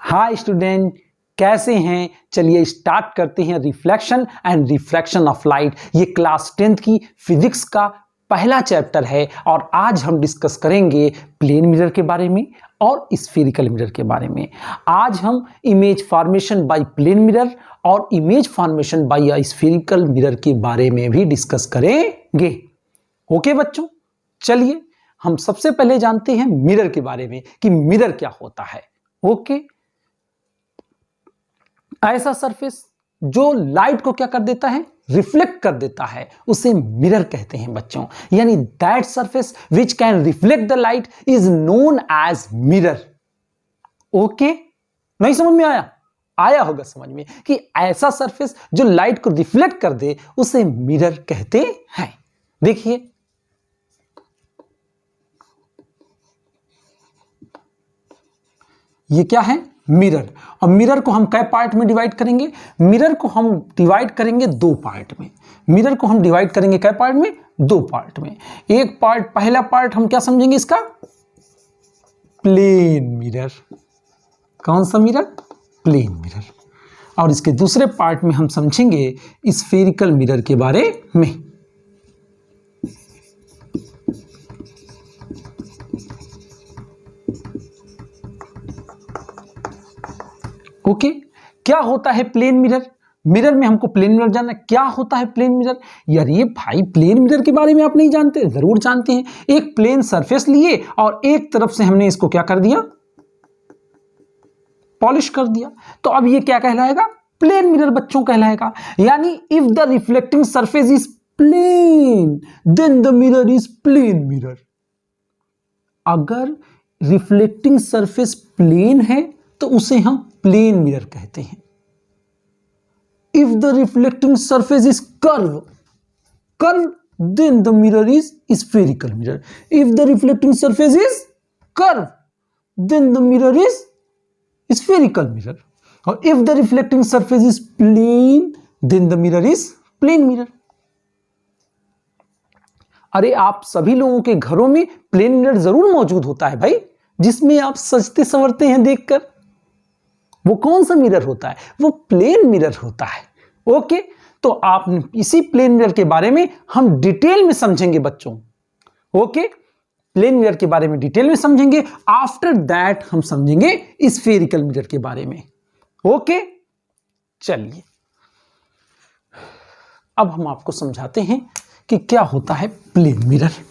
Hi student, कैसे हैं? चलिए स्टार्ट करते हैं reflection and refraction of light. ये क्लास 10th की फिजिक्स का पहला चैप्टर है और आज हम डिस्कस करेंगे प्लेन मिरर के बारे में और स्फेरिकल मिरर के बारे में। आज हम image formation by plane mirror और image formation by spherical mirror के बारे में भी डिस्कस करेंगे। ओके बच्चों, चलिए हम सबसे पहले जानते हैं मिरर के बारे में कि मिरर क्या होता है। ओके, ऐसा सरफेस जो लाइट को क्या कर देता है, रिफ्लेक्ट कर देता है, उसे मिरर कहते हैं बच्चों। यानी that surface which can reflect the light is known as mirror. Okay, नहीं समझ में आया? आया होगा समझ में कि ऐसा सरफेस जो लाइट को रिफ्लेक्ट कर दे उसे मिरर कहते हैं। देखिए, ये क्या है? मिरर। और मिरर को हम कै पार्ट में डिवाइड करेंगे? मिरर को हम डिवाइड करेंगे दो पार्ट में। मिरर को हम डिवाइड करेंगे कै पार्ट में? दो पार्ट में। एक पार्ट, पहला पार्ट हम क्या समझेंगे इसका? Plane mirror. कौन सा मिरर? Plane mirror. और इसके दूसरे पार्ट में हम समझेंगे स्फेरिकल मिरर के बारे में। ओके, क्या होता है प्लेन मिरर? मिरर में हमको प्लेन मिरर जानना है। क्या होता है प्लेन मिरर? यार ये भाई, प्लेन मिरर के बारे में आप नहीं जानते? जरूर जानते हैं। एक प्लेन सरफेस लिए और एक तरफ से हमने इसको क्या कर दिया? पॉलिश कर दिया। तो अब ये क्या कहलाएगा? प्लेन मिरर बच्चों कहलाएगा। यानी if the reflecting surface is plane then the mirror is plane mirror. अगर रिफ्लेक्टिंग सरफेस प्लेन है तो उसे हम प्लेन मिरर कहते हैं। If the reflecting surface is curve then the mirror is spherical mirror. If the reflecting surface is curve then the mirror is spherical mirror. और if the reflecting surface is plane then the mirror is plane mirror. अरे आप सभी लोगों के घरों में plane mirror जरूर मौजूद होता है भाई, जिसमें आप सजते संवरते हैं देखकर। वो कौन सा मिरर होता है? वो प्लेन मिरर होता है। ओके, तो आप इसी प्लेन मिरर के बारे में हम डिटेल में समझेंगे बच्चों। ओके, प्लेन मिरर के बारे में डिटेल में समझेंगे। आफ्टर दैट हम समझेंगे स्फेरिकल मिरर के बारे में। ओके, चलिए अब हम आपको समझाते हैं कि क्या होता है plane mirror.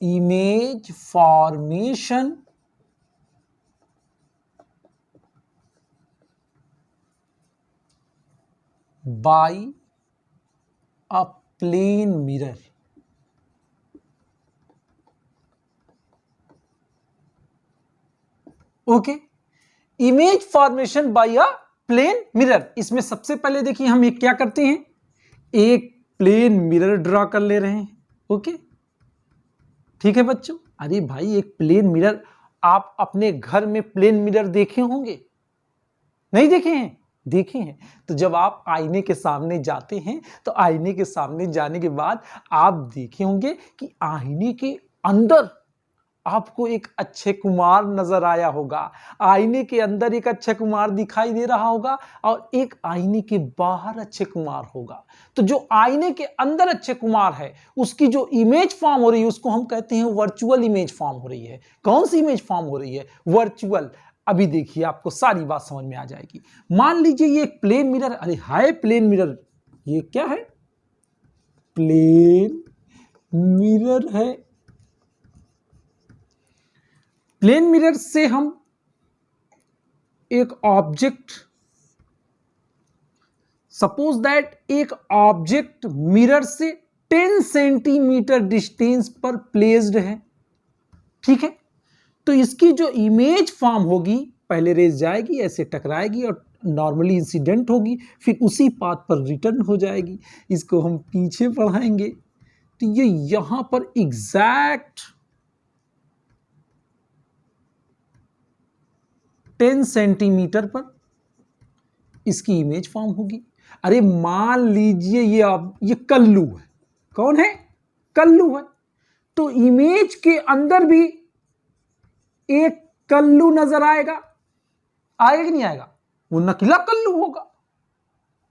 Image formation by a plane mirror. Okay, image formation by a plane mirror. इसमें सबसे पहले देखिए हम एक क्या करते हैं, एक प्लेन मिरर ड्रॉ कर ले रहे हैं। ओके, ठीक है बच्चों। अरे भाई, एक प्लेन मिरर, आप अपने घर में प्लेन मिरर देखे होंगे? नहीं देखे हैं? देखे हैं। तो जब आप आईने के सामने जाते हैं तो आईने के सामने जाने के बाद आप देखे होंगे कि आईने के अंदर आपको एक अक्षय कुमार नजर आया होगा। आईने के अंदर एक अक्षय कुमार दिखाई दे रहा होगा और एक आईने के बाहर अक्षय कुमार होगा। तो जो आईने के अंदर अक्षय कुमार है उसकी जो इमेज फॉर्म हो रही है उसको हम कहते हैं वर्चुअल इमेज फॉर्म हो रही है। कौन सी इमेज फॉर्म हो रही है? वर्चुअल। अभी देखिए आपको सारी बात समझ में आ जाएगी। मान लीजिए ये एक प्लेन मिरर, अरे हाय प्लेन मिरर, ये क्या है? प्लेन मिरर है। प्लेन मिरर से हम एक ऑब्जेक्ट, सपोज दैट एक ऑब्जेक्ट मिरर से 10 सेंटीमीटर डिस्टेंस पर प्लेस्ड है। ठीक है, तो इसकी जो इमेज फॉर्म होगी, पहले रेज जाएगी, ऐसे टकराएगी और नॉर्मली इंसिडेंट होगी, फिर उसी पाथ पर रिटर्न हो जाएगी। इसको हम पीछे पढ़ाएंगे तो ये यहां पर एग्जैक्ट 10 सेंटीमीटर पर इसकी इमेज फॉर्म होगी। अरे मान लीजिए ये कल्लू है। कौन है? कल्लू है। तो इमेज के अंदर भी एक कल्लू नजर आएगा। आएगा कि नहीं आएगा? वो नकली कल्लू होगा।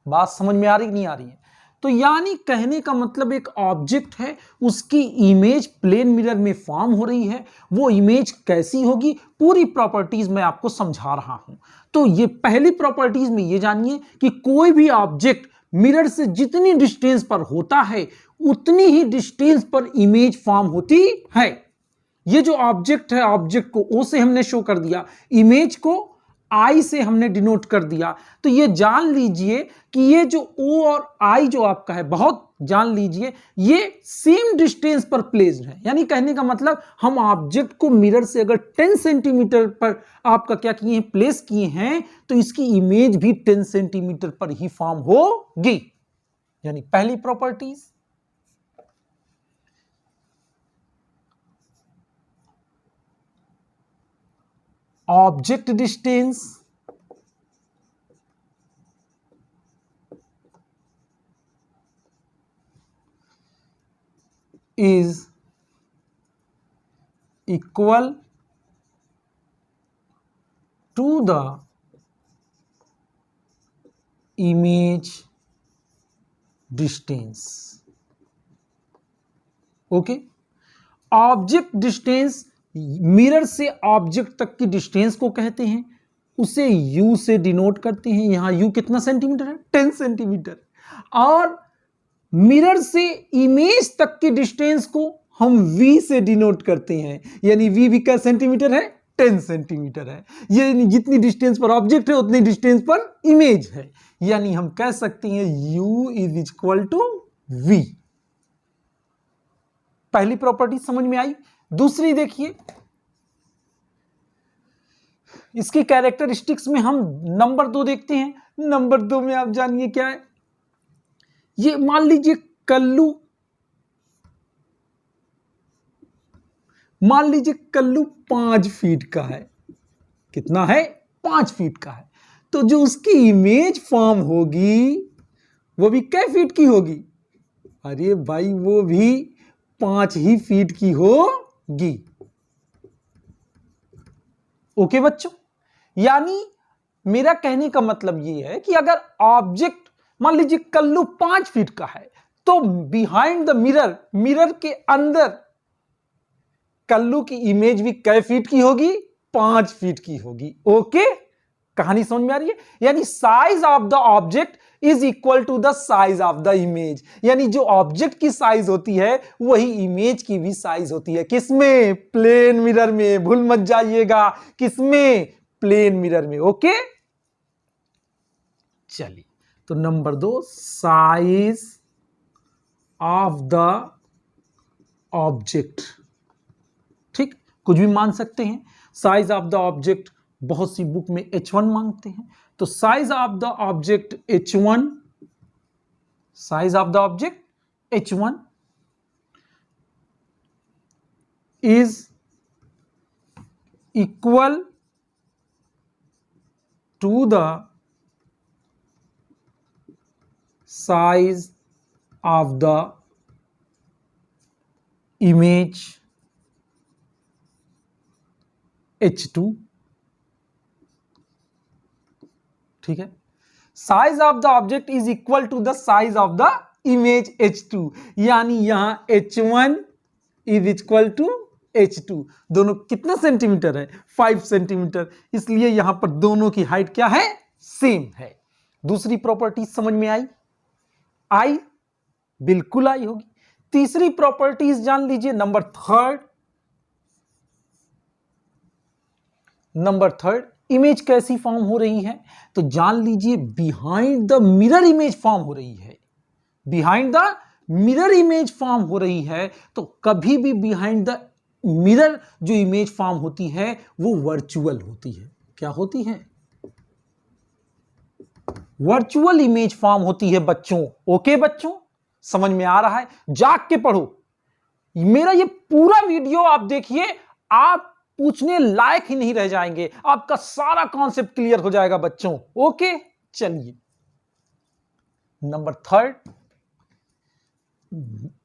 बात समझ में आ रही कि नहीं आ रही है? तो यानी कहने का मतलब एक ऑब्जेक्ट है, उसकी इमेज प्लेन मिरर में फॉर्म हो रही है। वो इमेज कैसी होगी, पूरी प्रॉपर्टीज मैं आपको समझा रहा हूं। तो ये पहली प्रॉपर्टीज में ये जानिए कि कोई भी ऑब्जेक्ट मिरर से जितनी डिस्टेंस पर होता है उतनी ही डिस्टेंस पर इमेज फॉर्म होती है। ये जो ऑब्जेक्ट है, ऑब्जेक्ट को ओ से हमने शो कर दिया, इमेज को आई से हमने डिनोट कर दिया। तो ये जान लीजिए कि ये जो ओ और आई जो आपका है, बहुत जान लीजिए ये सेम डिस्टेंस पर प्लेस्ड है। यानी कहने का मतलब हम ऑब्जेक्ट को मिरर से अगर 10 सेंटीमीटर पर आपका क्या किए हैं, प्लेस किए हैं, तो इसकी इमेज भी 10 सेंटीमीटर पर ही फॉर्म होगी। यानी पहली properties. Object distance is equal to the image distance. Okay, object distance mirror से ऑब्जेक्ट तक की डिस्टेंस को कहते हैं, उसे u से डिनोट करते हैं। यहां u कितना सेंटीमीटर है? 10 सेंटीमीटर। और मिरर से इमेज तक की डिस्टेंस को हम v से डिनोट करते हैं। यानी v भी क्या सेंटीमीटर है? 10 सेंटीमीटर है। ये जितनी डिस्टेंस पर ऑब्जेक्ट है उतनी डिस्टेंस पर इमेज है। यानी हम कह सकते हैं u is equal to v। पहली प्रॉपर्टी समझ में आई। दूसरी देखिए, इसकी कैरेक्टरिस्टिक्स में हम नंबर 2 देखते हैं। नंबर 2 में आप जानिए क्या है। ये मान लीजिए कल्लू, मान लीजिए कल्लू 5 फीट का है। कितना है? 5 फीट का है। तो जो उसकी इमेज फॉर्म होगी वो भी कै फीट की होगी? अरे भाई वो भी 5 ही फीट की होगी। ओके बच्चों, यानी मेरा कहने का मतलब ये है कि अगर ऑब्जेक्ट मान लीजिए कल्लू 5 फीट का है, तो बिहाइंड द मिरर, मिरर के अंदर कल्लू की इमेज भी कै फीट की होगी? 5 फीट की होगी। ओके, कहानी समझ में आ रही है? यानी size of the object is equal to the size of the image. यानी जो ऑब्जेक्ट की साइज होती है वही इमेज की भी साइज होती है। किसमें? प्लेन मिरर में। भूल मत जाइएगा, किसमें? प्लेन मिरर में। ओके, चलिए, तो number 2, size of the object. ठीक, कुछ भी मान सकते हैं। साइज ऑफ द ऑब्जेक्ट बहुत सी बुक में H1 मांगते हैं। तो size of the object H1, size of the object H1 is equal to the size of the image H2। ठीक है, size of the object is equal to the size of the image H2। यानी यहां H1 is equal to H2। दोनों कितना centimetre है? 5 centimetre. इसलिए यहां पर दोनों की हाइट क्या है? सेम है। दूसरी प्रॉपर्टी समझ में आई? आई, बिल्कुल आई होगी। तीसरी प्रॉपर्टीज जान लीजिए, नंबर 3। नंबर 3, इमेज कैसी फॉर्म हो रही है? तो जान लीजिए behind the mirror image form हो रही है। Behind the mirror image form हो रही है। तो कभी भी बिहाइंड द मिरर जो इमेज फॉर्म होती है वो वर्चुअल होती है। क्या होती है? वर्चुअल इमेज फॉर्म होती है बच्चों। ओके बच्चों, समझ में आ रहा है? जाग के पढ़ो। मेरा ये पूरा वीडियो आप देखिए, आप पूछने लायक ही नहीं रह जाएंगे। आपका सारा कॉन्सेप्ट क्लियर हो जाएगा बच्चों। ओके, चलिए नंबर थर्ड,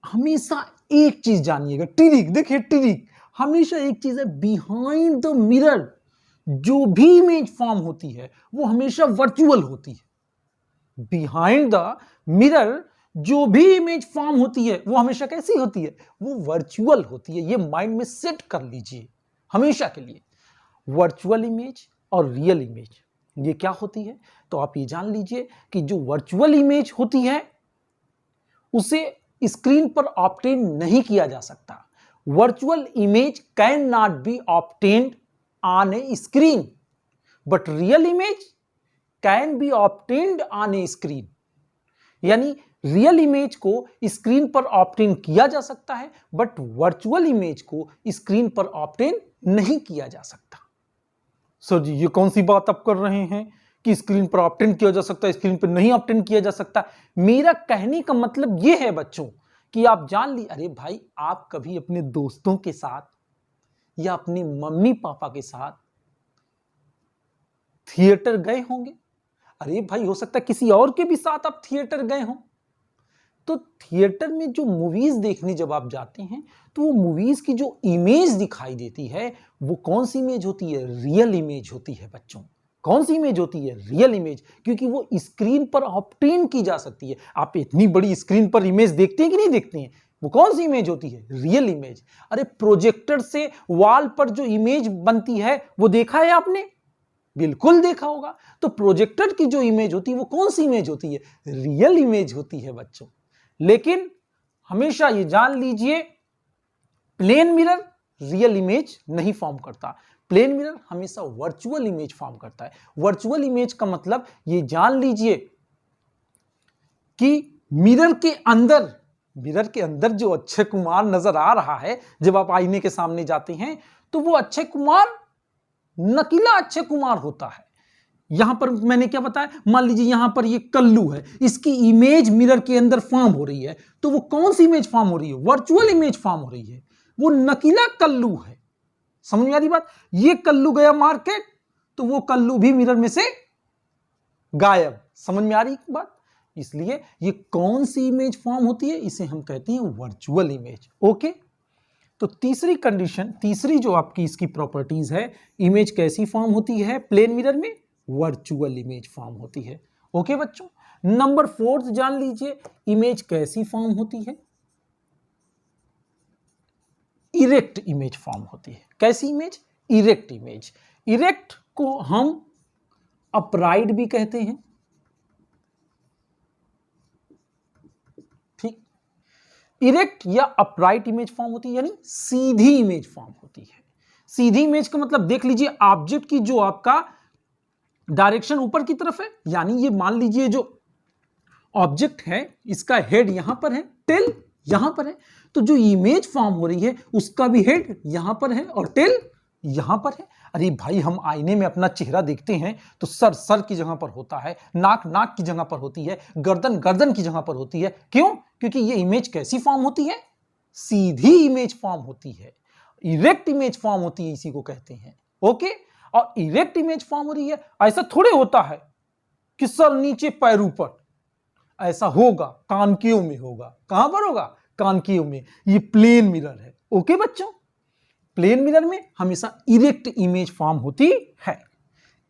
हमेशा एक चीज जानिएगा, ट्रिक देखिए, ट्रिक हमेशा एक चीज है, बिहाइंड द मिरर जो भी इमेज फॉर्म होती है वो हमेशा वर्चुअल होती है। बिहाइंड द मिरर जो भी इमेज फॉर्म होती है वो हमेशा कैसी होती है, वो वर्चुअल होती है। ये माइंड में सेट कर लीजिए हमेशा के लिए। वर्चुअल इमेज और रियल इमेज ये क्या होती है, तो आप ये जान लीजिए कि जो वर्चुअल इमेज होती है उसे स्क्रीन पर ऑब्टेन नहीं किया जा सकता। Virtual image can not be obtained on A screen, but real image can be obtained on A screen. यानी रियल इमेज को स्क्रीन पर ऑब्टेन किया जा सकता है, बट वर्चुअल इमेज को स्क्रीन पर ऑब्टेन नहीं किया जा सकता। सर जी ये कौन सी बात आप कर रहे हैं कि स्क्रीन पर ऑब्टेन किया जा सकता है, स्क्रीन पर नहीं ऑब्टेन किया जा सकता। मेरा कहने का मतलब यह है बच्चों कि आप जान ली, अरे भाई आप कभी अपने दोस्तों के साथ या अपने मम्मी पापा के साथ थिएटर गए होंगे। अरे भाई हो सकता है किसी और के भी साथ आप थिएटर गए हो। तो थिएटर में जो मूवीज देखने जब आप जाते हैं तो वो मूवीज की जो इमेज दिखाई देती है वो कौन सी इमेज होती है, रियल इमेज होती है बच्चों। कौन सी इमेज होती है, रियल इमेज, क्योंकि वो स्क्रीन पर ऑब्टेन की जा सकती है। आप इतनी बड़ी स्क्रीन पर इमेज देखते हैं कि नहीं देखते हैं, वो कौन सी इमेज होती है, रियल इमेज। अरे प्रोजेक्टर से वॉल पर जो इमेज बनती है वो देखा है आपने, बिल्कुल देखा होगा। तो प्रोजेक्टर की जो इमेज होती है वो कौन सी इमेज होती है, रियल इमेज होती है बच्चों। लेकिन हमेशा ये जान लीजिए प्लेन मिरर रियल इमेज नहीं फॉर्म करता, प्लेन मिरर हमेशा वर्चुअल इमेज फॉर्म करता है। वर्चुअल इमेज का मतलब ये जान लीजिए कि मिरर के अंदर जो अक्षय कुमार नजर आ रहा है, जब आप आईने के सामने जाते हैं तो वो अक्षय कुमार नकीला अक्षय कुमार होता है। यहां पर मैंने क्या बताया, मान लीजिए यहां पर ये कल्लू है, इसकी इमेज मिरर के अंदर फॉर्म हो रही है, तो वो कौन सी इमेज फॉर्म हो रही है, वर्चुअल इमेज फॉर्म हो रही है, वो नकीला कल्लू है। समझ में आ रही बात। ये कल्लू गया मार्केट तो वो कल्लू भी मिरर में से गायब। समझ में आ रही बात। इसलिए ये कौन सी इमेज फॉर्म होती है, इसे हम कहते हैं वर्चुअल इमेज। ओके, तो तीसरी कंडीशन, तीसरी जो आपकी इसकी प्रॉपर्टीज है, इमेज कैसी फॉर्म होती है प्लेन मिरर में, वर्चुअल इमेज फॉर्म होती है। ओके बच्चों, नंबर फोर्थ जान लीजिए इमेज कैसी फॉर्म होती है, इरेक्ट इमेज फॉर्म होती है। कैसी इमेज, इरेक्ट इमेज। इरेक्ट को हम अपराइट भी कहते हैं, ठीक। इरेक्ट या अपराइट इमेज फॉर्म होती है, यानी सीधी इमेज फॉर्म होती है। सीधी इमेज का मतलब देख लीजिए ऑब्जेक्ट की जो आपका डायरेक्शन ऊपर की तरफ है, यानी ये मान लीजिए जो ऑब्जेक्ट है इसका हेड यहां पर है, टेल यहां पर है, तो जो इमेज फॉर्म हो रही है उसका भी हेड यहां पर है और टेल यहां पर है। अरे भाई हम आईने में अपना चेहरा देखते हैं तो सर सर की जगह पर होता है, नाक नाक की जगह पर होती है, गर्दन गर्दन की जगह पर होती है। क्यों, क्योंकि ये इमेज कैसी फॉर्म होती है, सीधी इमेज फॉर्म होती है, इरेक्ट इमेज फॉर्म होती है, इसी को कहते हैं। ओके, और इरेक्ट इमेज फॉर्म हो रही है, ऐसा थोड़े होता है कि सर नीचे पैर ऊपर, ऐसा होगा कानकेव में होगा। कहां पर होगा, कानकेव में। ये प्लेन मिरर है। ओके बच्चों, प्लेन मिरर में हमेशा इरेक्ट इमेज फॉर्म होती है।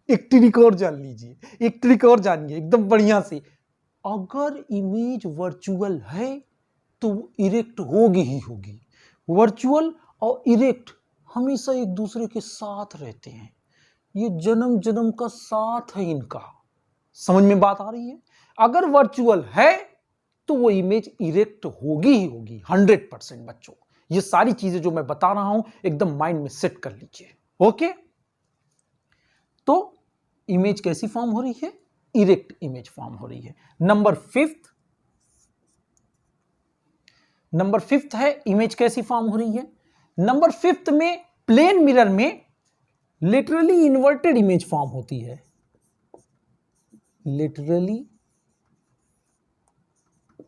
एक ट्रिक और जान लीजिए, एक ट्रिक और जानिए एकदम बढ़िया से। अगर इमेज वर्चुअल है तो वो इरेक्ट होगी ही होगी। वर्चुअल और इरेक्ट हमेशा एक दूसरे के साथ रहते हैं, ये जन्म जन्म का साथ है इनका। समझ में बात आ रही है। अगर वर्चुअल है तो वो इमेज इरेक्ट होगी ही होगी 100% बच्चों। ये सारी चीजें जो मैं बता रहा हूं एकदम माइंड में सेट कर लीजिए। ओके, तो इमेज कैसी फॉर्म हो रही है, इरेक्ट इमेज फॉर्म हो रही है। नंबर फिफ्थ है इमेज कैसी फॉर्म हो रही है। नंबर फिफ्थ में प्लेन मिरर में लिटरली इन्वर्टेड इमेज फॉर्म होती है। लिटरली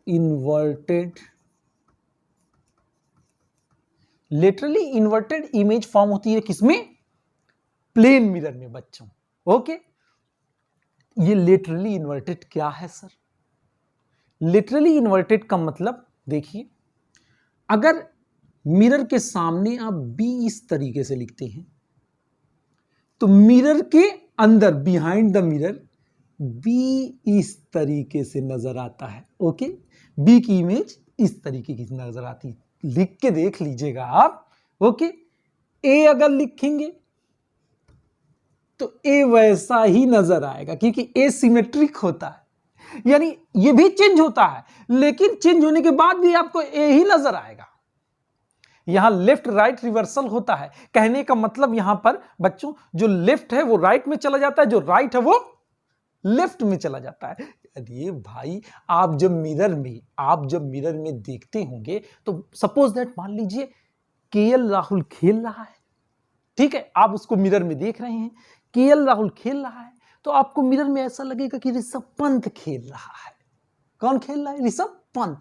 इन्वर्टेड इमेज फॉर्म होती है किसमें, प्लेन मिरर में बच्चों। ओके, ये लिटरली इन्वर्टेड क्या है सर? लिटरली इन्वर्टेड का मतलब देखिए, अगर मिरर के सामने आप बी इस तरीके से लिखते हैं तो मिरर के अंदर बिहाइंड द मिरर बी इस तरीके से नजर आता है। ओके, बी की इमेज इस तरीके की नजर आती है, लिख के देख लीजिएगा आप। ओके, ए अगर लिखेंगे तो ए वैसा ही नजर आएगा क्योंकि ए सिमेट्रिक होता है, यानी ये भी चेंज होता है लेकिन चेंज होने के बाद भी आपको ए ही नजर आएगा। यहां लेफ्ट राइट रिवर्सल होता है, कहने का मतलब यहां पर बच्चों जो लेफ्ट है वो राइट में चला जाता है, जो राइट है वो लेफ्ट में चला जाता है। अरे भाई, आप जब मिरर में देखते होंगे तो सपोज दैट मान लीजिए केएल राहुल खेल रहा है, ठीक है, आप उसको मिरर में देख रहे हैं, केएल राहुल खेल रहा है, तो आपको मिरर में ऐसा लगेगा कि ऋषभ पंत खेल रहा है। कौन खेल रहा है? ऋषभ पंत।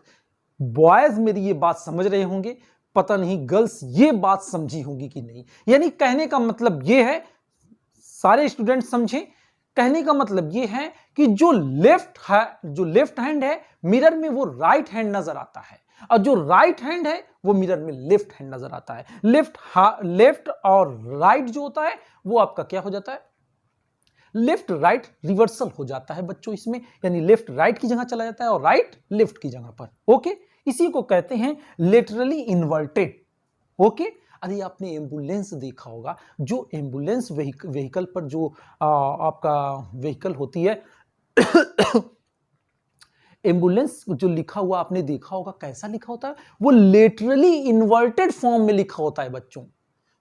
बॉयज मेरी ये बात समझ रहे होंगे, पता नहीं गर्ल्स ये बात समझी होगी कि नहीं। यानी कहने का मतलब ये है, सारे स्टूडेंट समझे, कहने का मतलब ये है कि जो लेफ्ट हैंड है मिरर में वो राइट हैंड नजर आता है, और जो राइट हैंड है वो मिरर में लेफ्ट हैंड नजर आता है। लेफ्ट और राइट जो होता है वो आपका क्या हो जाता है? लेफ्ट राइट रिवर्सल हो जाता है बच्चों इसमें, यानी लेफ्ट राइट की जगह चला जाता है और राइट लेफ्ट की जगह पर। ओके, इसी को कहते हैं लेटरली इन्वर्टेड। ओके, अरे आपने एम्बुलेंस देखा होगा, जो एम्बुलेंस व्हीकल पर जो आपका व्हीकल होती है एम्बुलेंस जो लिखा हुआ आपने देखा होगा, कैसा लिखा होता है? वो लेटरली इन्वर्टेड फॉर्म में लिखा होता है बच्चों।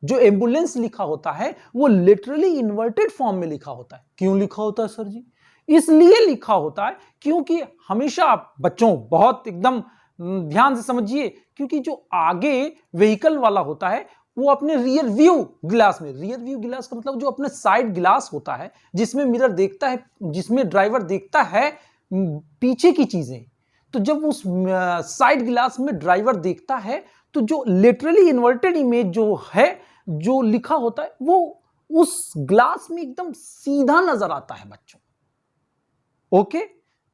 जो एम्बुलेंस लिखा होता है वो लिटरली इन्वर्टेड फॉर्म में लिखा होता है। क्यों लिखा होता है सर जी? इसलिए लिखा होता है क्योंकि हमेशा आप बच्चों बहुत एकदम ध्यान से समझिए, क्योंकि जो आगे व्हीकल वाला होता है वो अपने रियर व्यू गिलास में, रियर व्यू गिलास का मतलब जो अपने साइड गिलास होता है जिसमें मिरर देखता है, जिसमें ड्राइवर देखता है पीछे की चीजें, तो जब उस साइड गिलास में ड्राइवर देखता है तो जो लिटरली इन्वर्टेड इमेज जो है, जो लिखा होता है वो उस ग्लास में एकदम सीधा नजर आता है बच्चों। ओके,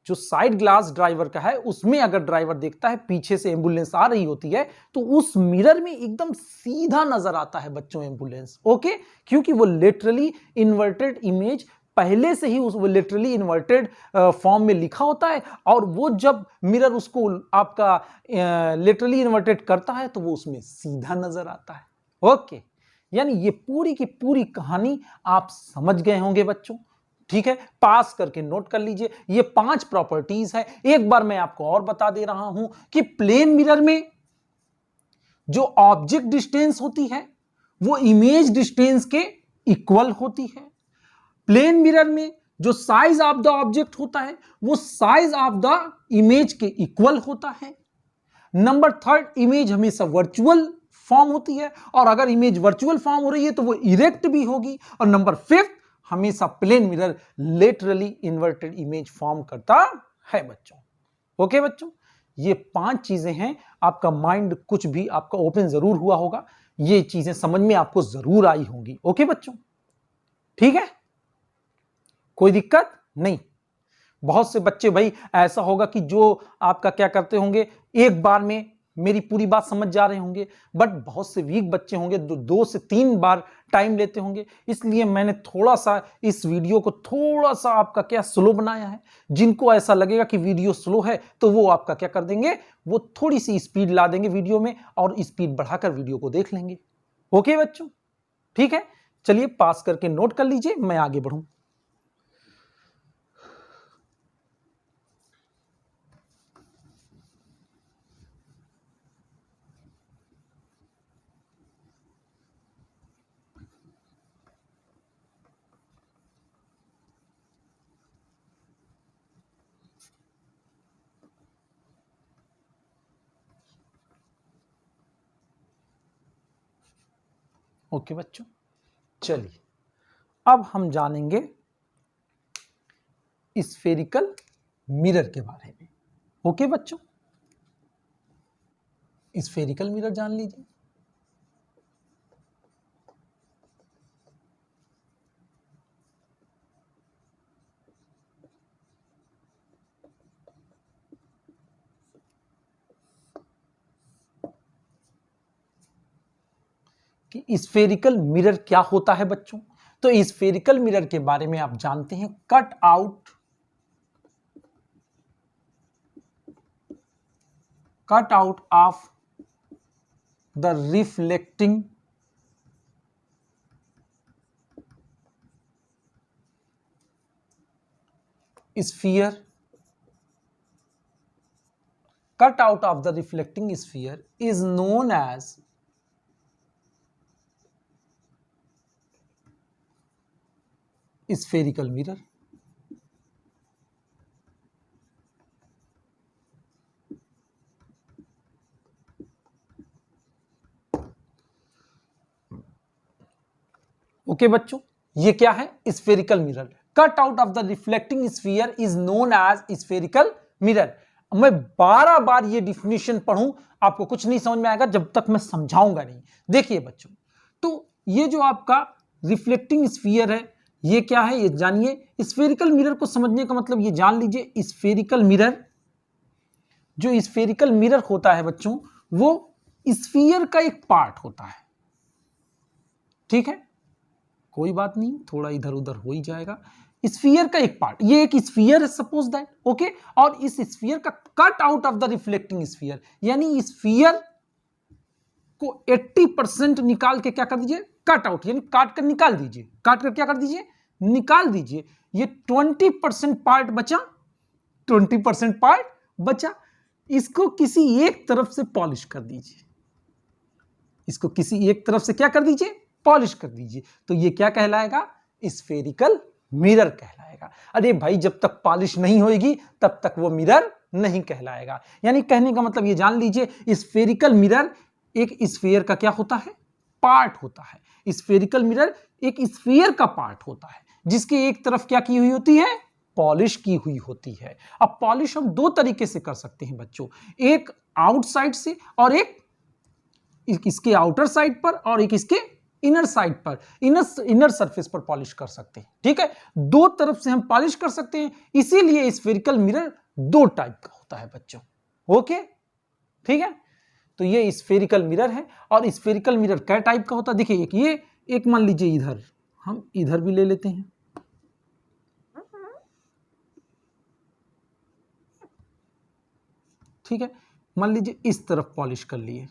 जो साइड ग्लास ड्राइवर का है उसमें अगर ड्राइवर देखता है पीछे से एम्बुलेंस आ रही होती है तो उस मिरर में एकदम सीधा नजर आता है बच्चों एम्बुलेंस। ओके, क्योंकि वो लिटरली इन्वर्टेड इमेज पहले से ही उस लिटरली इन्वर्टेड फॉर्म में लिखा होता है, और वो जब मिरर उसको आपका लिटरली इन्वर्टेड करता है तो वो उसमें सीधा नजर आता है। ओके, यानी ये पूरी की पूरी कहानी आप समझ गए होंगे बच्चों। ठीक है, पास करके नोट कर लीजिए, ये 5 प्रॉपर्टीज है। एक बार मैं आपको और बता दे रहा हूं कि प्लेन मिरर में जो ऑब्जेक्ट डिस्टेंस होती है वो इमेज डिस्टेंस के इक्वल होती है। प्लेन मिरर में जो साइज ऑफ द ऑब्जेक्ट होता है वो साइज ऑफ द इमेज के इक्वल होता है। नंबर 3, इमेज हमेशा वर्चुअल फॉर्म होती है, और अगर इमेज वर्चुअल फॉर्म हो रही है तो वो इरेक्ट भी होगी। और नंबर 5, हमेशा plane mirror laterally inverted image form करता है बच्चों। ओके बच्चों, ये 5 चीजें हैं। आपका माइंड कुछ भी आपका ओपन जरूर हुआ होगा, ये चीजें समझ में आपको जरूर आई होंगी। ओके बच्चों, ठीक है, कोई दिक्कत नहीं। बहुत से बच्चे भाई ऐसा होगा कि जो आपका क्या करते होंगे, एक बार में मेरी पूरी बात समझ जा रहे होंगे, बट बहुत से वीक बच्चे होंगे जो 2 से 3 बार टाइम लेते होंगे। इसलिए मैंने थोड़ा सा इस वीडियो को थोड़ा सा आपका क्या स्लो बनाया है। जिनको ऐसा लगेगा कि वीडियो स्लो है तो वो आपका क्या कर देंगे, वो थोड़ी सी स्पीड ला देंगे वीडियो में और स्पीड बढ़ाकर वीडियो को देख लेंगे। ओके बच्चों, ठीक है, चलिए पास करके नोट कर लीजिए, मैं आगे बढ़ूं। ओके बच्चों, चलिए अब हम जानेंगे स्फेरिकल मिरर के बारे में। ओके बच्चों, स्फेरिकल मिरर जान लीजिए। कि स्फेरिकल मिरर क्या होता है बच्चों। तो स्फेरिकल मिरर के बारे में आप जानते हैं, cut out of the reflecting sphere, cut out of the reflecting sphere is known as spherical mirror। Okay बच्चों, ये क्या है? Spherical mirror. Cut out of the reflecting sphere is known as spherical mirror. मैं 12 बार ये definition पढ़ूं, आपको कुछ नहीं समझ में आएगा जब तक मैं समझाऊंगा नहीं। देखिए बच्चों, तो ये जो आपका रिफ्लेक्टिंग स्फीयर है, ये क्या है ये जानिए। स्फेरिकल मिरर को समझने का मतलब ये जान लीजिए, स्फेरिकल मिरर, जो स्फेरिकल मिरर होता है बच्चों, वो स्फीयर का एक पार्ट होता है। ठीक है, कोई बात नहीं, थोड़ा इधर उधर हो ही जाएगा। स्फीयर का एक पार्ट, ये एक स्फीयर है सपोज दैट, ओके। और इस स्फीयर का cut out of the reflecting sphere, यानी स्फीयर को 80% निकाल के क्या कर दीजिए, कट आउट, यानी काट कर निकाल दीजिए। काट कर क्या कर दीजिए, निकाल दीजिए। ये 20% पार्ट बचा, 20% पार्ट बचा, इसको किसी एक तरफ से पॉलिश कर दीजिए। इसको किसी एक तरफ से क्या कर दीजिए, पॉलिश कर दीजिए। तो ये क्या कहलाएगा, स्फेरिकल मिरर कहलाएगा। अरे भाई, जब तक पॉलिश नहीं होगी तब तक वो मिरर नहीं कहलाएगा। यानी कहने का मतलब ये जान लीजिए, स्फेरिकल मिरर एक स्फीयर का क्या होता है, पार्ट होता है। स्फेरिकल मिरर एक स्फीयर का पार्ट होता है, जिसके एक तरफ क्या की हुई होती है, पॉलिश की हुई होती है। अब पॉलिश हम दो तरीके से कर सकते हैं बच्चों, एक आउटसाइड से और एक इसके आउटर साइड पर और एक इसके इनर साइड पर, इनर सरफेस पर पॉलिश कर सकते हैं। ठीक है, दो तरफ से हम पॉलिश कर सकते हैं, इसीलिए स्फेरिकल मिरर दो टाइप का होता है बच्चों। ओके, ठीक है। तो ये स्फेरिकल मिरर है। और स्फेरिकल मिरर क्या टाइप का होता है, देखिए एक मान लीजिए इधर, हम इधर भी ले लेते हैं। ठीक है, मान लीजिए इस तरफ पॉलिश कर लिए।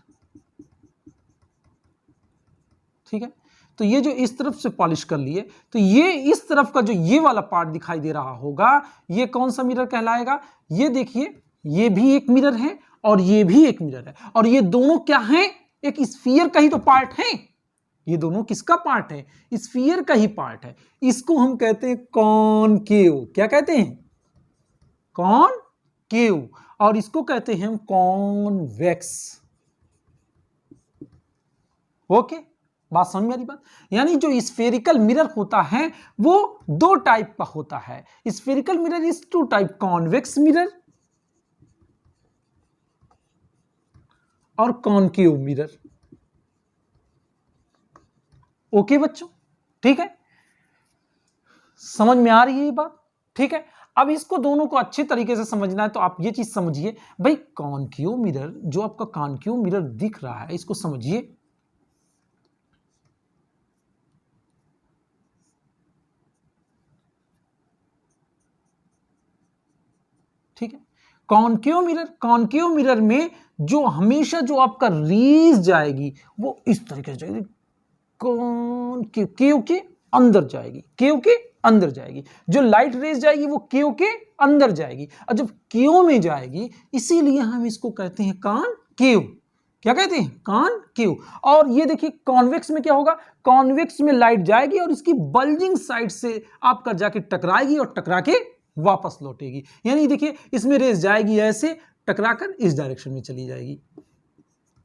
ठीक है, तो ये जो इस तरफ से पॉलिश कर लिए, तो ये इस तरफ का जो ये वाला पार्ट दिखाई दे रहा होगा, ये कौन सा मिरर कहलाएगा, ये देखिए, ये भी एक मिरर है और ये भी एक मिरर है। और ये दोनों क्या हैं, एक स्फीयर का ही तो पार्ट है। ये दोनों किसका पार्ट है, स्फीयर का ही पार्ट है। इसको हम कहते हैं कॉनकेव। क्या कहते हैं, कॉनकेव। और इसको कहते हैं हम कॉन्वेक्स। ओके, बात समझ में आ रही बात। यानी जो स्फेरिकल मिरर होता है वो दो टाइप का होता है। Spherical mirror is two type, convex mirror और कॉनकेव मिरर। ओके बच्चों, ठीक है, समझ में आ रही है ये बात। ठीक है, अब इसको दोनों को अच्छे तरीके से समझना है, तो आप ये चीज समझिए भाई, कॉनकेव मिरर, जो आपका कॉनकेव मिरर दिख रहा है, इसको समझिए। ठीक है, कॉनकेव मिरर में जो हमेशा जो आपका रेज जाएगी वो इस तरीके से जाएगी, केव के अंदर जाएगी, केव के अंदर जाएगी। जो लाइट रेज जाएगी वो केव के अंदर जाएगी, और जब केव में जाएगी, इसीलिए हम इसको कहते हैं कॉनकेव। क्या कहते हैं, कॉनकेव। और ये देखिए कॉन्वेक्स में क्या होगा, कॉन्वेक्स में लाइट जाएगी और इसकी बल्जिंग साइड से आपका जाके टकराएगी और टकरा के वापस लौटेगी। यानी देखिए, इसमें रेस जाएगी ऐसे, टकराकर इस डायरेक्शन में चली जाएगी।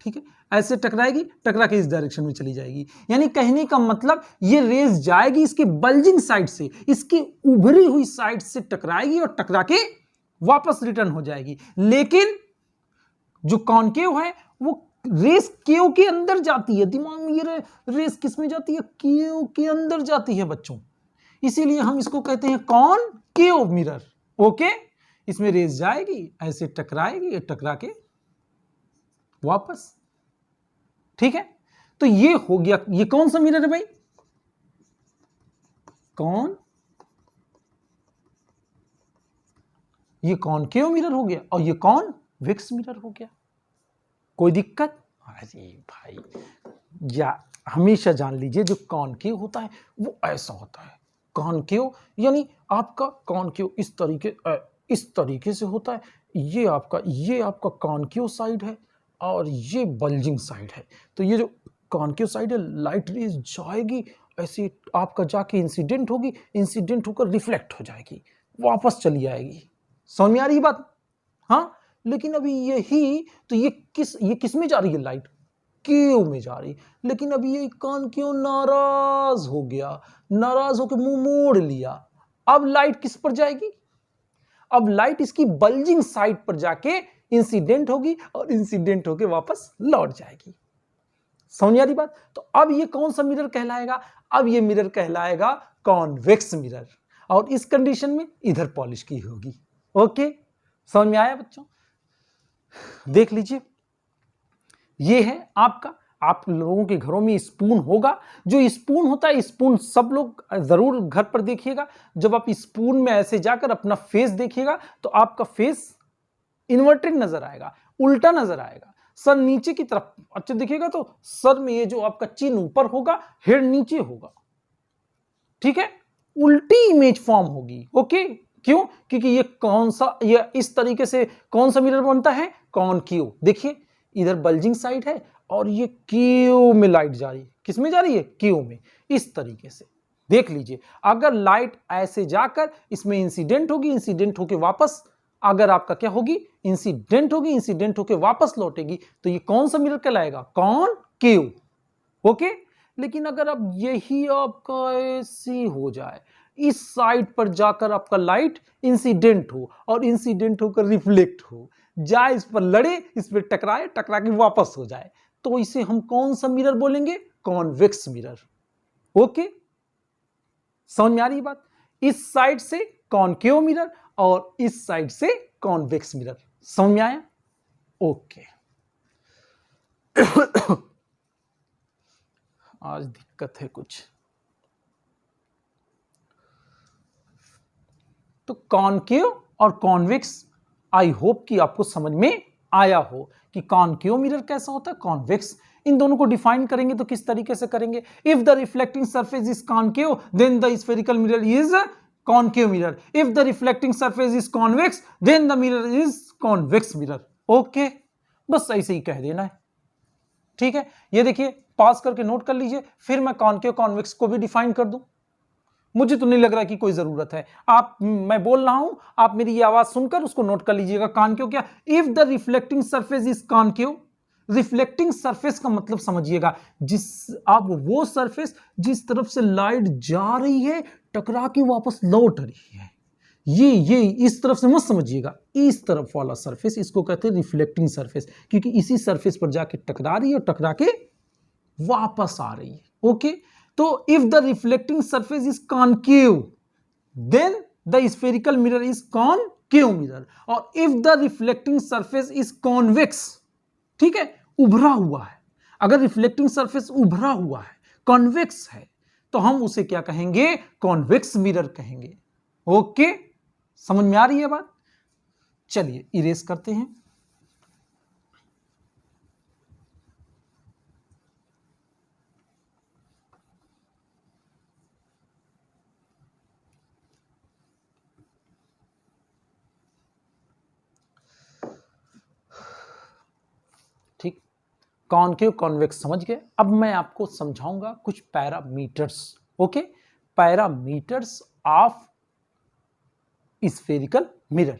ठीक है, ऐसे टकराएगी, टकरा के इस डायरेक्शन में चली जाएगी। यानी कहने का मतलब, ये रेस जाएगी इसकी बल्जिंग साइड से, इसकी उभरी हुई साइड से टकराएगी और टकरा के वापस रिटर्न हो जाएगी। लेकिन जो कॉनकेव है वो रेस केव के अंदर जाती है। दिमाग में ये रेस किस में जाती है, केव के अंदर जाती है बच्चों। इसीलिए हम इसको कहते हैं कॉनकेव मिरर। ओके, इसमें रेस जाएगी, ऐसे टकराएगी, टकरा के वापस। ठीक है, तो तो ये हो गया, ये कौन सा मिरर है भाई? ये कॉनकेव मिरर हो गया और ये कॉन्वेक्स मिरर हो गया। कोई दिक्कत? अरे भाई, या हमेशा जान लीजिए जो कॉनकेव होता है वो ऐसा होता है। कॉनकेव यानी आपका कॉनकेव इस तरीके से होता है। ये आपका कॉनकेव साइड है और ये बल्जिंग साइड है। तो ये जो कॉनकेव साइड है, लाइट रेज जाएगी ऐसे, आपका जाके इंसिडेंट होगी, इंसिडेंट होकर रिफ्लेक्ट हो जाएगी, वापस चली आएगी। समझ में आ रही बात? हाँ, लेकिन अभी यही तो ये किस में जा रही है? लाइट क्यू में जा रही। लेकिन अभी ये कॉनकेव नाराज हो गया, नाराज होकर मुंह मोड़ लिया। अब लाइट किस पर जाएगी? अब लाइट इसकी बल्जिंग साइड पर जाके इंसिडेंट होगी और इंसिडेंट होके वापस लौट जाएगी। समझ आ रही बात? तो अब ये कौन सा मिरर कहलाएगा? अब ये मिरर कहलाएगा कॉन्वेक्स मिरर, और इस कंडीशन में इधर पॉलिश की होगी। ओके, समझ में आया बच्चों? देख लीजिए, ये है आपका, आप लोगों के घरों में स्पून होगा। जो स्पून होता है, स्पून सब लोग जरूर घर पर देखिएगा। जब आप स्पून में ऐसे जाकर अपना फेस देखिएगा तो आपका फेस इन्वर्टेड नजर आएगा, उल्टा नजर आएगा। सर नीचे की तरफ अच्छा देखिएगा तो सर में ये जो आपका चिन ऊपर होगा, हेड नीचे होगा। ठीक है, उल्टी इमेज फॉर्म होगी। ओके, क्यों? क्योंकि ये इस तरीके से कौन सा मिरर बनता है? कॉनकेव। देखिए, इधर बल्जिंग साइड है और ये क्यू में लाइट जा रही है। किस में जा रही है? क्यू में। इस तरीके से देख लीजिए, अगर लाइट ऐसे जाकर इसमें इंसिडेंट होगी, इंसिडेंट होके वापस, अगर आपका क्या होगी? इंसिडेंट होगी, इंसिडेंट होके वापस लौटेगी, तो ये कौन सा मिरर कहलाएगा? कॉनकेव। ओके, लेकिन अगर अब यही आपका ऐसी हो जाए, इस साइड पर जाकर आपका लाइट इंसिडेंट हो और इंसिडेंट होकर रिफ्लेक्ट हो जाए, इस पर लड़े, इस पर टकराए, टकरा के वापस हो जाए, तो इसे हम कौन सा मिरर बोलेंगे? Convex mirror. ओके, समझ में आ रही बात? इस साइड से कॉनकेव मिरर और इस साइड से कॉन्वेक्स मिरर। समझ में आया? ओके। आज दिक्कत है कुछ। तो कॉनकेव और कॉन्वेक्स, आई होप कि आपको समझ में आया हो कि कॉनकेव मिरर कैसा होता है, कॉन्वेक्स। इन दोनों को डिफाइन करेंगे तो किस तरीके से करेंगे? If the reflecting surface is concave then the spherical mirror is concave mirror. If the reflecting surface is convex then the mirror is convex mirror. Okay, बस ऐसे ही कह देना है। ठीक है, ये देखिए, पास करके नोट कर लीजिए, फिर मैं कॉनकेव कॉन्वेक्स को भी डिफाइन कर दूं। मुझे तो नहीं लग रहा कि कोई जरूरत है। मैं बोल रहा हूं, आप मेरी ये आवाज सुनकर उसको नोट कर लीजिएगा। कॉनकेव क्या? If the reflecting surface is concave. Reflecting surface का मतलब समझिएगा, आप वो सरफेस जिस तरफ से लाइट जा रही है, टकरा के वापस लौट रही है। ये इस तरफ से मत समझिएगा, इस तरफ वाला सरफेस, इसको कहते हैं रिफ्लेक्टिंग सरफेस, क्योंकि इसी सरफेस पर जाके टकरा रही है और टकरा के वापस आ रही है। ओके, तो if the reflecting surface is concave then the spherical mirror is concave mirror, और if the reflecting surface is convex, ठीक है, उभरा हुआ है, अगर रिफ्लेक्टिंग सरफेस उभरा हुआ है, कॉन्वेक्स है, तो हम उसे क्या कहेंगे? कॉन्वेक्स मिरर कहेंगे। ओके, समझ में आ रही है बात? चलिए इरेज करते हैं। ठीक, कॉनकेव कॉन्वेक्स समझ गए। अब मैं आपको समझाऊंगा कुछ parameters. Okay, parameters of spherical mirror.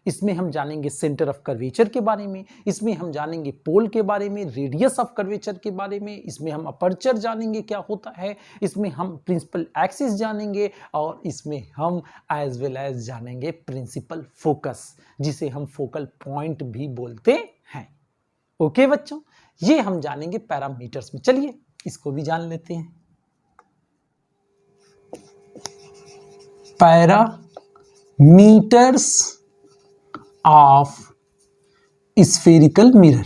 इसमें हम जानेंगे सेंटर ऑफ कर्वेचर के बारे में, इसमें हम जानेंगे पोल के बारे में, रेडियस ऑफ कर्वेचर के बारे में, इसमें हम अपर्चर जानेंगे क्या होता है, इसमें हम प्रिंसिपल एक्सिस जानेंगे, और इसमें हम एज वेल एज जानेंगे प्रिंसिपल फोकस, जिसे हम फोकल पॉइंट भी बोलते हैं। ओके बच्चों, ये हम जानेंगे पैरामीटर्स में। चलिए इसको भी जान लेते हैं। Parameters of spherical mirror.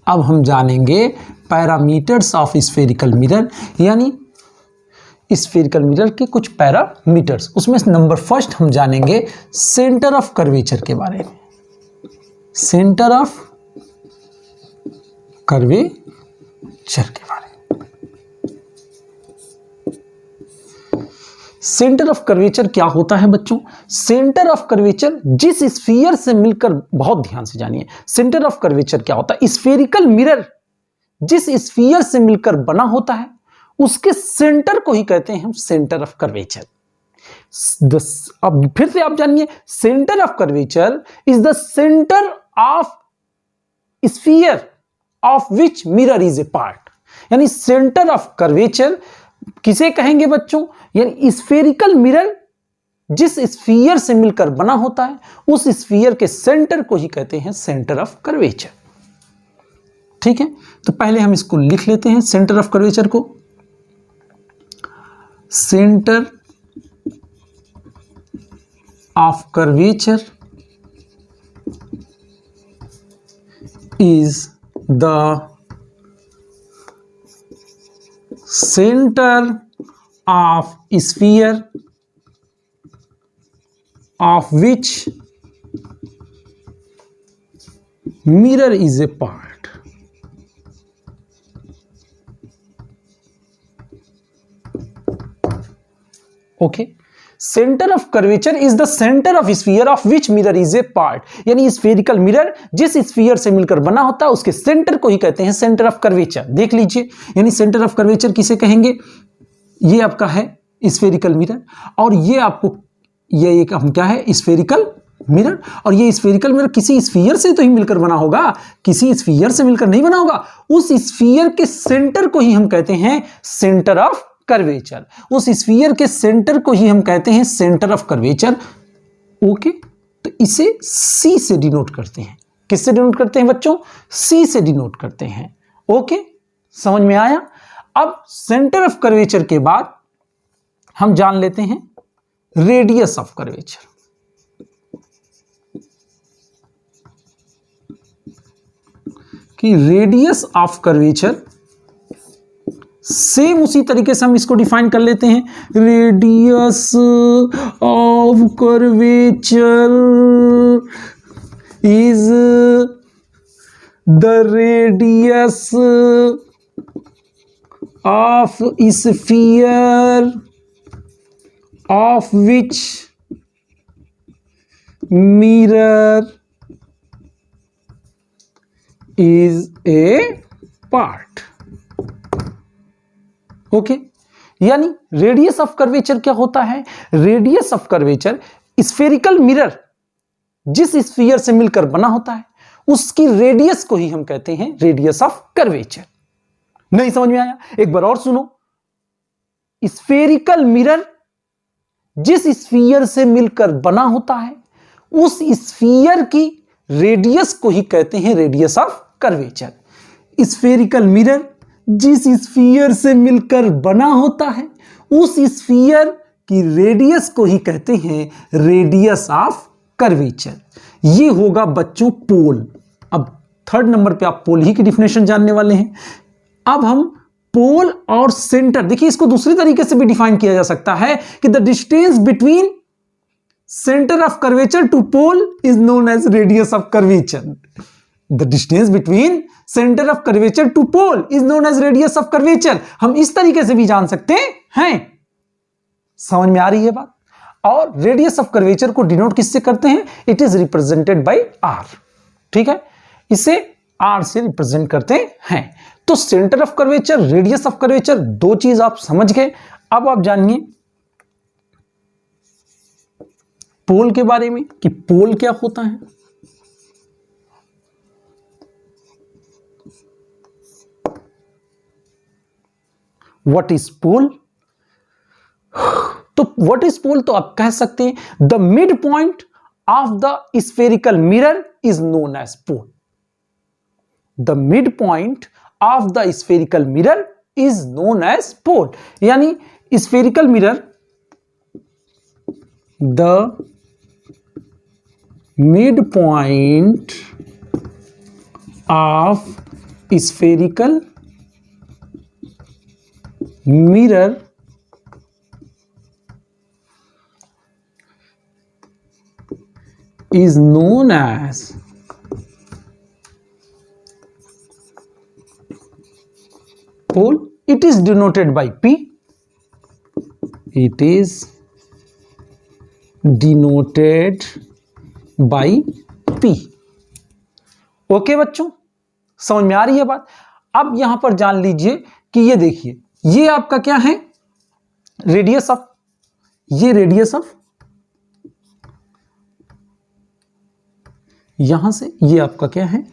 अब हम जानेंगे पैरामीटर्स ऑफ स्फेरिकल मिरर, यानी स्फेरिकल मिरर के कुछ पैरामीटर्स। उसमें नंबर फर्स्ट हम जानेंगे सेंटर ऑफ कर्वेचर के बारे में। सेंटर ऑफ कर्वेचर के बारे में। सेंटर ऑफ कर्वेचर क्या होता है बच्चों? सेंटर ऑफ कर्वेचर जिस स्फीयर से मिलकर, बहुत ध्यान से जानिए, सेंटर ऑफ कर्वेचर क्या होता है? स्फेरिकल मिरर जिस स्फीयर से मिलकर बना होता है उसके सेंटर को ही कहते हैं हम सेंटर ऑफ कर्वेचर। अब फिर से आप जानिए, centre of curvature is the centre of sphere of which mirror is a part. यानी सेंटर ऑफ कर्वेचर किसे कहेंगे बच्चों? यानी स्फेरिकल मिरर जिस स्फीयर से मिलकर बना होता है उस स्फीयर के सेंटर को ही कहते हैं सेंटर ऑफ कर्वेचर। ठीक है, तो पहले हम इसको लिख लेते हैं सेंटर ऑफ कर्वेचर को। Centre of curvature is the center of sphere of which mirror is a part. Okay, centre of curvature is the centre of sphere of which mirror is a part. यानी spherical mirror जिस sphere से मिलकर बना होता है उसके centre को ही कहते हैं सेंटर ऑफ कर्वेचर। देख लीजिए, यानी सेंटर ऑफ कर्वेचर किसे कहेंगे? ये आपका है स्फेरिकल मिरर, और ये आपको, ये एक हम क्या है? Spherical mirror. और ये स्फेरिकल मिरर किसी स्फीयर से तो ही मिलकर बना होगा, किसी स्फीयर से मिलकर नहीं बना होगा। उस स्फीयर के सेंटर को ही हम कहते हैं सेंटर ऑफ कर्वेचर। उस स्फीयर के सेंटर को ही हम कहते हैं सेंटर ऑफ कर्वेचर। ओके, तो इसे सी से डिनोट करते हैं। किससे डिनोट करते हैं बच्चों? सी से डिनोट करते हैं। ओके, समझ में आया? अब सेंटर ऑफ कर्वेचर के बाद हम जान लेते हैं रेडियस ऑफ कर्वेचर। कि रेडियस ऑफ कर्वेचर सेम उसी तरीके से हम इसको डिफाइन कर लेते हैं। Radius of curvature is the radius of sphere of which mirror is a part. Okay, यानी रेडियस ऑफ कर्वेचर क्या होता है? Radius of curvature spherical mirror जिस स्फीयर से मिलकर बना होता है उसकी रेडियस को ही हम कहते हैं रेडियस ऑफ कर्वेचर। नहीं समझ में आया? एक बार और सुनो। स्फेरिकल मिरर जिस स्फीयर से मिलकर बना होता है उस स्फीयर की रेडियस को ही कहते हैं radius of curvature. Spherical mirror जिस स्फीयर से मिलकर बना होता है उस स्फीयर की रेडियस को ही कहते हैं रेडियस ऑफ कर्वेचर। ये होगा बच्चों पोल। अब थर्ड नंबर पे आप पोल ही की डिफिनेशन जानने वाले हैं। अब हम पोल और सेंटर, देखिए इसको दूसरे तरीके से भी डिफाइन किया जा सकता है कि the distance between centre of curvature to pole is known as radius of curvature. The distance between centre of curvature to pole is known as radius of curvature. हम इस तरीके से भी जान सकते हैं। समझ में आ रही है बात? और रेडियस ऑफ कर्वेचर को डिनोट किससे करते हैं? It is represented by R. ठीक है, इसे आर से रिप्रेजेंट करते हैं। तो centre of curvature, radius of curvature, दो चीज आप समझ गए। अब आप जानिए पोल के बारे में कि पोल क्या होता है। What is pole? तो व्हाट इज पोल तो आप कह सकते हैं the mid point of the spherical mirror is known as pole. The mid point of the spherical mirror is known as pole. यानी spherical mirror, the mid point of spherical mirror is known as pole. It is denoted by P. It is denoted by P. Okay बच्चों, समझ में आ रही है बात। अब यहां पर जान लीजिए कि ये देखिए, ये आपका क्या है, रेडियस ऑफ, ये रेडियस ऑफ, यहां से ये आपका क्या है,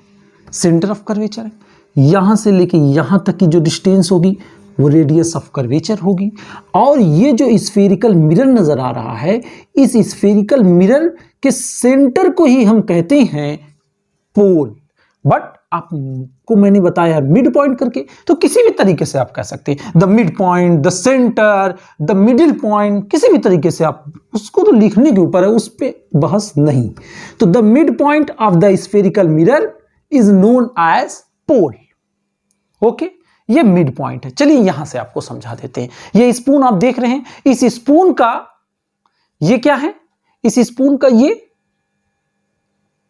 सेंटर ऑफ कर्वेचर है। यहां से लेके यहां तक की जो डिस्टेंस होगी वो रेडियस ऑफ कर्वेचर होगी। और ये जो स्फेरिकल मिरर नजर आ रहा है, इस स्फेरिकल मिरर के सेंटर को ही हम कहते हैं पोल। बट आपको मैंने बताया मिड पॉइंट करके, तो किसी भी तरीके से आप कह सकते हैं, the mid point, the centre, the middle point, किसी भी तरीके से आप उसको, तो लिखने के ऊपर है, उस पर बहस नहीं। तो the mid point of the spherical mirror is known as pole. Okay, ये मिड पॉइंट है। चलिए यहां से आपको समझा देते हैं। ये स्पून आप देख रहे हैं, इस स्पून का ये क्या है, इस स्पून का ये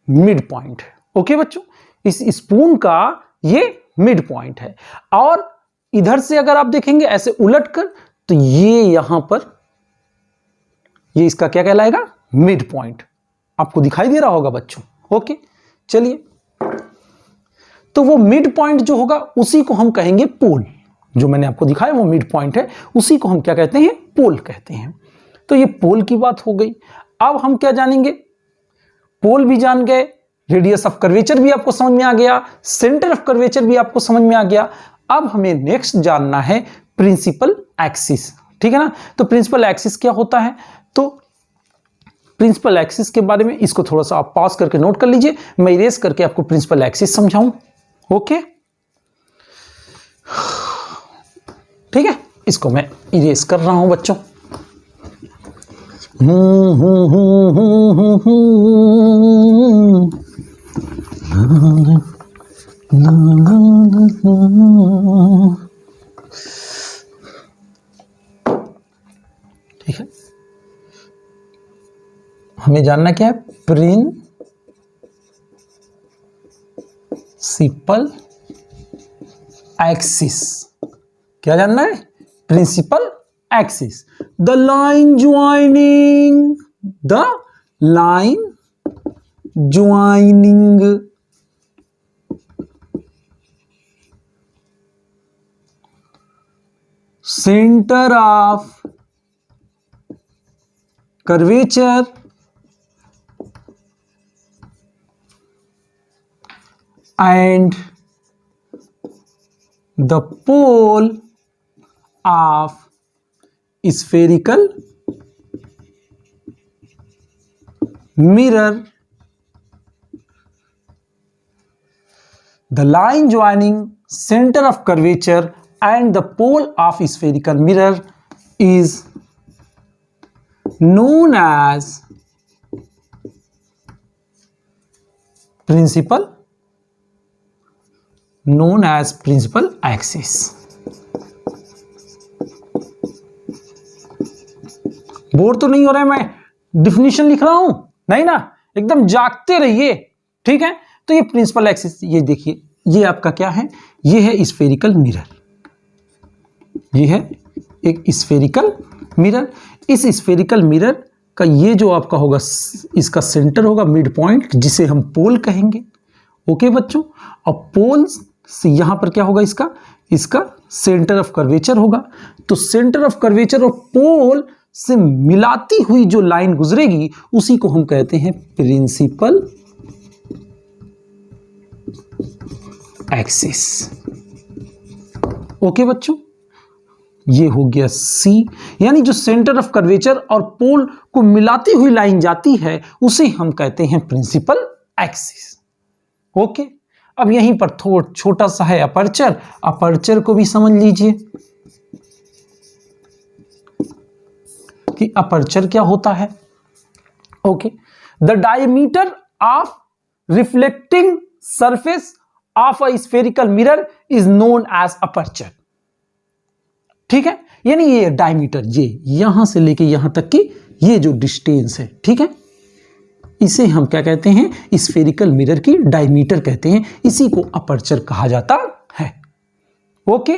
मिड पॉइंट है। ओके बच्चों, इस स्पून का ये मिड पॉइंट है। और इधर से अगर आप देखेंगे ऐसे उलटकर, तो ये यहां पर, ये इसका क्या कहलाएगा, मिड पॉइंट। आपको दिखाई दे रहा होगा बच्चों। ओके, चलिए, तो वो मिड पॉइंट जो होगा उसी को हम कहेंगे पोल। जो मैंने आपको दिखाया वो मिड पॉइंट है, उसी को हम क्या कहते हैं, पोल कहते हैं। तो ये पोल की बात हो गई। अब हम क्या जानेंगे, पोल भी जान गए, रेडियस ऑफ कर्वेचर भी आपको समझ में आ गया, सेंटर ऑफ कर्वेचर भी आपको समझ में आ गया। अब हमें नेक्स्ट जानना है प्रिंसिपल एक्सिस। ठीक है ना। तो प्रिंसिपल एक्सिस क्या होता है, तो प्रिंसिपल एक्सिस के बारे में इसको थोड़ा सा आप पॉज करके नोट कर लीजिए, मैं इरेज करके आपको प्रिंसिपल एक्सिस समझाऊं। ओके, ठीक है, इसको मैं इरेज कर रहा हूं बच्चों। ठीक है, हमें जानना क्या है, प्रिंसिपल एक्सिस। क्या जानना है, principal axis. The line joining, the line joining centre of curvature and the pole of spherical mirror. The line joining center of curvature and the pole of spherical mirror is known as principal axis. Bore तो नहीं हो रहा है, मैं definition लिख रहा हूं, नहीं ना, एकदम जागते रहिए। ठीक है, तो ये प्रिंसिपल एक्सिस, ये देखिए, ये आपका क्या है, ये है स्फेरिकल मिरर। ये है एक स्फेरिकल मिरर। इस स्फेरिकल मिरर का ये जो आपका होगा, इसका सेंटर होगा मिड पॉइंट, जिसे हम पोल कहेंगे। ओके बच्चों, और पोल से यहां पर क्या होगा, इसका सेंटर ऑफ कर्वेचर होगा। तो सेंटर ऑफ कर्वेचर और पोल से मिलाती हुई जो लाइन गुजरेगी उसी को हम कहते हैं प्रिंसिपल एक्सिस। ओके बच्चों, ये हो गया सी, यानी जो सेंटर ऑफ कर्वेचर और पोल को मिलाती हुई लाइन जाती है उसे हम कहते हैं प्रिंसिपल एक्सिस। ओके, अब यहीं पर थोड़ा छोटा सा है अपर्चर, अपर्चर को भी समझ लीजिए कि अपर्चर क्या होता है। Okay, the diameter of reflecting surface of a spherical mirror is known as aperture. ठीक है, यानी ये डायमीटर, ये यहां से लेके यहां तक की ये जो डिस्टेंस है, ठीक है, इसे हम क्या कहते हैं, स्फेरिकल मिरर की डायमीटर कहते हैं, इसी को अपर्चर कहा जाता है। ओके,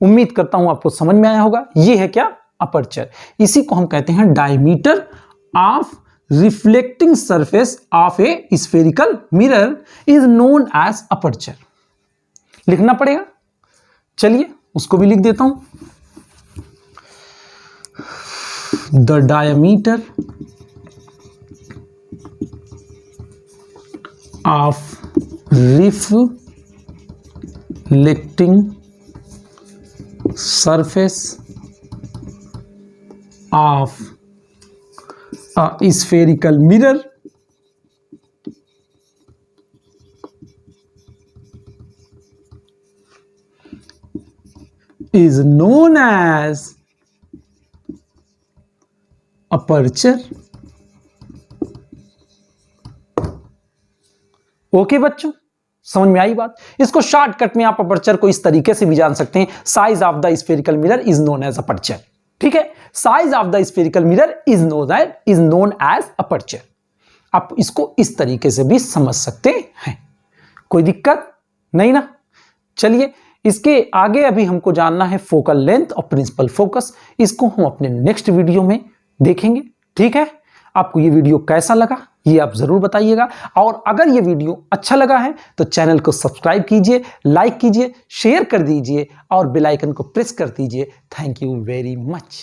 उम्मीद करता हूं आपको समझ में आया होगा। ये है क्या, अपर्चर। इसी को हम कहते हैं diameter of reflecting surface of a spherical mirror is known as aperture. लिखना पड़ेगा, चलिए उसको भी लिख देता हूं। The diameter of reflecting surface of a spherical mirror is known as aperture। Okay बच्चों, समझ में आई बात। इसको शॉर्टकट में आप अपर्चर को इस तरीके से भी जान सकते हैं, size of the spherical mirror is known as aperture. ठीक है, size of the spherical mirror is known as aperture. आप इसको इस तरीके से भी समझ सकते हैं, कोई दिक्कत नहीं ना। चलिए इसके आगे अभी हमको जानना है फोकल लेंथ और प्रिंसिपल फोकस, इसको हम अपने नेक्स्ट वीडियो में देखेंगे। ठीक है, आपको ये वीडियो कैसा लगा ये आप जरूर बताइएगा, और अगर ये वीडियो अच्छा लगा है तो चैनल को सब्सक्राइब कीजिए, लाइक कीजिए, शेयर कर दीजिए और बेल आइकन को प्रेस कर दीजिए। Thank you very much.